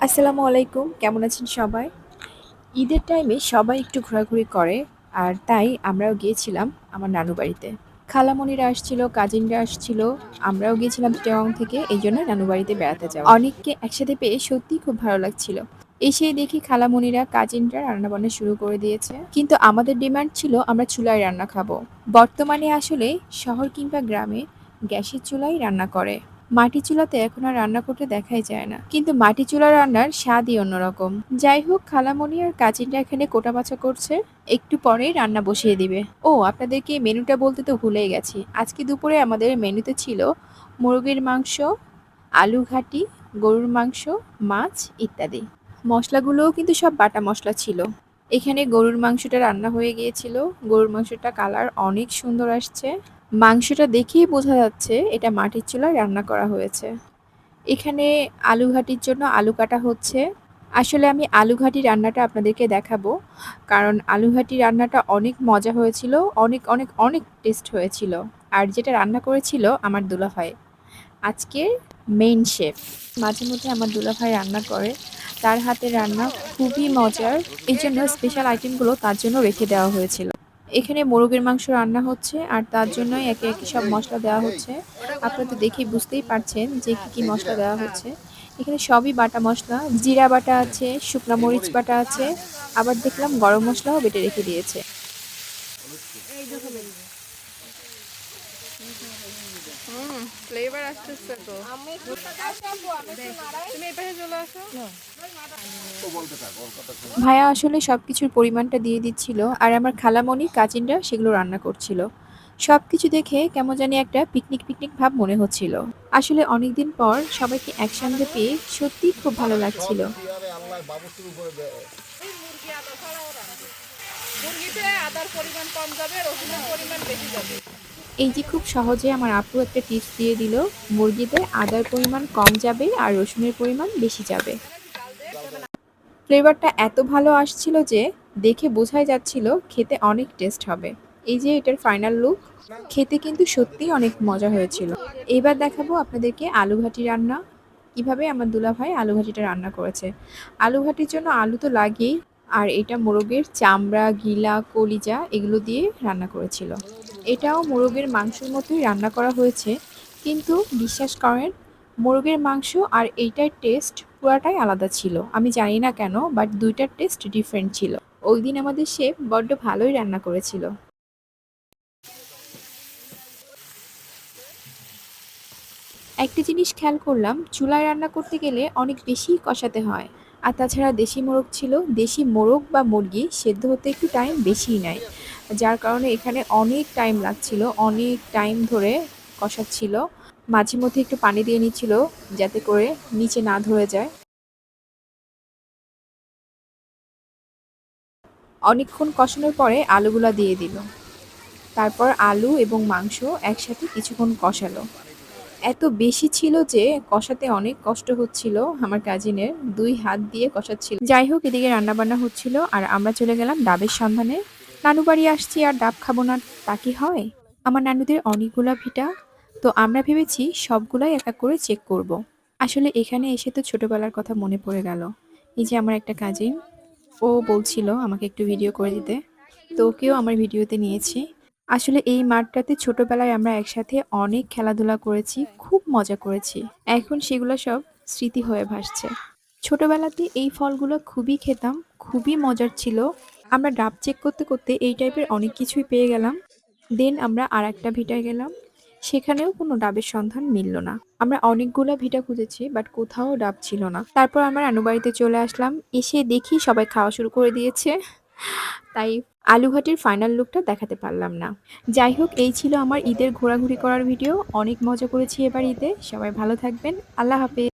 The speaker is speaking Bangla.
আসসালামু আলাইকুম। কেমন আছেন সবাই? ঈদের টাইমে সবাই একটু ঘোরাঘুরি করে। আর তাই আমরাও গিয়েছিলাম আমার নানু বাড়িতে। খালামণিরা আসছিল, কাজিনরা আসছিল। আমরাও গিয়েছিলাম চিটাগং থেকে এইজন্য নানু বাড়িতে বেড়াতে যাওয়া। অনেককে একসাথে পেয়ে সত্যিই খুব ভালো লাগছিল। এসেই দেখি খালামণিরা, কাজিনরা রান্নাবান্না শুরু করে দিয়েছে। কিন্তু আমাদের ডিমান্ড ছিল আমরা চুলায় রান্না খাবো। বর্তমানে আসলে শহর কিংবা গ্রামে গ্যাসের চুলাই রান্না করে। মাটির চুলাতে এখন আর রান্না করতে দেখাই যায় না। কিন্তু মাটির চুলার রান্নার স্বাদই অন্যরকম। যাই হোক, খালামণি আর কাজিনরা এখানে কোটাবাছা করছে। একটু পরেই রান্না বসিয়ে দিবে। ও, আপনাদেরকে মেনুটা বলতে তো ভুলেই গেছি। আজকে দুপুরে আমাদের মেনুতে ছিল মুরগির মাংস, আলু ঘাটি, গরুর মাংস, মাছ ইত্যাদি। মশলাগুলোও কিন্তু সব বাটা মশলা ছিল। এখানে গরুর মাংসটা রান্না হয়ে গিয়েছিল। গরুর মাংসটা কালার অনেক সুন্দর আসছে। মাংসটা দেখেই বোঝা যাচ্ছে এটা মাটির চুলায় রান্না করা হয়েছে। এখানে আলু ঘাটির জন্য আলু কাটা হচ্ছে। আসলে আমি আলু ঘাটি রান্নাটা আপনাদেরকে দেখাবো। কারণ আলু ঘাটি রান্নাটা অনেক মজা হয়েছিল। অনেক, অনেক, অনেক টেস্ট হয়েছিল। আর যেটা রান্না করেছিল আমার দুলাভাই। আজকের মেইন শেফ। মাঝে মধ্যে আমার দুলাভাই রান্না করে। তার হাতের রান্না খুবই মজার। এইজন্য স্পেশাল আইটেমগুলো তার জন্য রেখে দেওয়া হয়েছিল। এখানে মোরগের মাংস রান্না হচ্ছে আর তার জন্যই একে একে সব মশলা দেওয়া হচ্ছে। আপনারা তো দেখেই বুঝতেই পারছেন যে কি কি মশলা দেওয়া হচ্ছে। এখানে সবই বাটা মশলা, জিরা বাটা আছে, শুকনা মরিচ বাটা আছে, আবার দেখলাম গরম মশলাও বেটে রেখে দিয়েছে। ফ্লেভার আসতেছে তো। তুমি এই পাশে চলে আসো। ভাইয়া আসলে সবকিছুর পরিমাণটা দিয়ে দিচ্ছিল আর আমার খালামণি কাজিনরা সেগুলো রান্না করছিল। সবকিছু দেখে কেমন জানি একটা পিকনিক পিকনিক ভাব মনে হচ্ছিল। আসলে অনেকদিন পর সবাইকে একসঙ্গে পেয়ে সত্যিই খুব ভালো লাগছিল। মুরগিতে আদার পরিমাণ কম যাবে, রসুনের পরিমাণ বেশি যাবে। এই যে খুব সহজে আমার আপু একটা টিপস দিয়ে দিল, মুরগিতে আদার পরিমাণ কম যাবে আর রসুনের পরিমাণ বেশি যাবে। ফ্লেভারটা এত ভালো আসছিল যে দেখে বোঝাই যাচ্ছিল খেতে অনেক টেস্ট হবে। এই যে এটার ফাইনাল লুক, খেতে কিন্তু সত্যিই অনেক মজা হয়েছিল। এবার দেখাবো আপনাদেরকে আলু ঘাটি রান্না। কিভাবে আমার দুলাভাই আলু ঘাটিটা রান্না করেছে। আলু ঘাটির জন্য আলু তো লাগেই। আর এটা মোরগের চামড়া, গিলা, কলিজা এগুলো দিয়ে রান্না করেছিল। এটাও মোরগের মাংসের মতোই রান্না করা হয়েছে। কিন্তু বিশ্বাস করেন, মোরগের মাংস আর এইটার টেস্ট পুরাটাই আলাদা ছিল। আমি জানি না কেন, বাট ২ টার টেস্ট ডিফারেন্ট ছিল। ওইদিন আমাদের শেফ বড্ড ভালোই রান্না করেছিল। একটা জিনিস খেয়াল করলাম, চুলায় রান্না করতে গেলে অনেক বেশি কষাতে হয়। আর তাছাড়া দেশি মোরগ ছিল, দেশি মোরগ বা মুরগি সেদ্ধ হতে একটু টাইম বেশিই নেয়। যার কারণে এখানে অনেক টাইম লাগছিল, অনেক টাইম ধরে কষাচ্ছিল। মাঝে মধ্যে একটু পানি দিয়ে নিচ্ছিল যাতে করে নিচে না ধরে যায়। অনেকক্ষণ কষানোর পরে আলুগুলা দিয়ে দিল। তারপর আলু এবং মাংস একসাথে কিছুক্ষণ কষালো। এত বেশি ছিল যে কষাতে অনেক কষ্ট হচ্ছিল আমার কাজিনের। ২ হাত দিয়ে কষাচ্ছিল। যাই হোক, এদিকে রান্নাবান্না হচ্ছিল আর আমরা চলে গেলাম ডাবের সন্ধানে। নানু বাড়ি আসছি আর ডাব খাবো না তা কি হয়? আমার নানুদের অনেকগুলা ভিটা। তো আমরা ভেবেছি সবগুলাই এক এক করে চেক করব। আসলে এখানে এসে তো ছোটবেলার কথা মনে পড়ে গেল। এই যে আমার একটা কাজিন, ও বলছিল আমাকে একটু ভিডিও করে দিতে। তো ওকেও আমার ভিডিওতে নিয়েছি। আসলে এই মাঠটাতে ছোটবেলায় আমরা একসাথে অনেক খেলাধুলা করেছি, খুব মজা করেছি। এখন সেগুলো সব স্মৃতি হয়ে ভাসছে। ছোটবেলাতে এই ফলগুলো খুবই খেতাম, খুবই মজার ছিল। আমরা ডাব চেক করতে করতে এই টাইপের অনেক কিছুই পেয়ে গেলাম। দেন আমরা আরেকটা ভিটায় গেলাম। সেখানেও কোনো ডাবের সন্ধান মিলল না। আমরা অনেকগুলা ভিটা খুঁজেছি বাট কোথাও ডাব ছিল না। তারপর আমরা নানু বাড়িতে চলে আসলাম। এসে দেখি সবাই খাওয়া শুরু করে দিয়েছে। তাই আলুঘাটির ফাইনাল লুকটা দেখাতে পারলাম না। যাই হোক, এই ছিল আমার ঈদের ঘোরাঘুরি করার ভিডিও। অনেক মজা করেছি এবার ঈদে। সবাই ভালো থাকবেন। আল্লাহ হাফেজ।